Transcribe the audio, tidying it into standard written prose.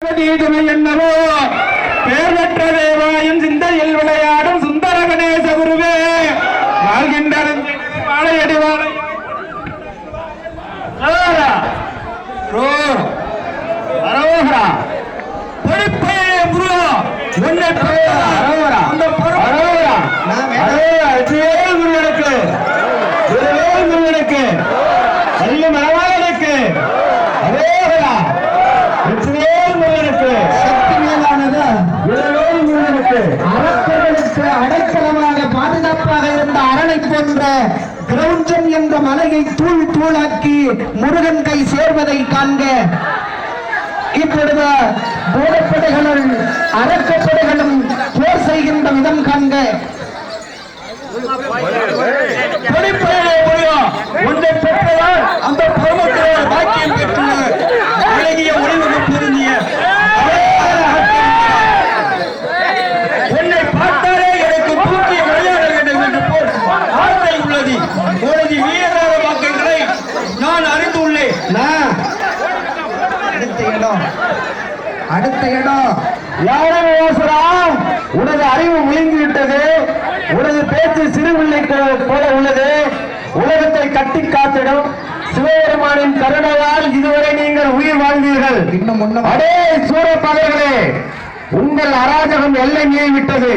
என்னவோ பேரற்ற தேவாயின் சிந்தையில் விளையாடும் சுந்தர கணேச குருவே வாழ்கின்ற வாழையடி வாழை அடைக்கலமாக பாதுகாப்பாக இருந்த அரணை போன்ற கிரௌஞ்சம் என்ற மலையை தூள் தூளாக்கி முருகன் கை சேர்வதை காண்க. இப்பொழுது போடப்படைகளும் அரக்கப்படைகளும் போர் செய்கின்ற விதம் காண்க. ஒன்றை பெற்றவர் அந்த பருவத்தில் பாக்கியம் பெற்ற அழகிய ஒளிவு பொருந்திய உன்னை பார்த்தாலே எனக்கு தூக்கிய விளையாட வேண்டும் என்று போல் ஆசை உள்ளது. உனது வீரராக வாக்குகளை நான் அறிந்துள்ளேன். அடுத்த இடம் யாரும் யோசனம் உனது அறிவு முயங்கிவிட்டது. உனது பேச்சு சிறுபிள்ளை போல உள்ளது. உலகத்தை கட்டி காத்திடும் சிவபெருமானின் கருணையால் இதுவரை நீங்கள் உயிர் வாழ்ந்தீர்கள். இன்னும் முன்னும் அடே சூரப்பகைகளே, உங்கள் அராஜகம் எல்லை மீறி விட்டது.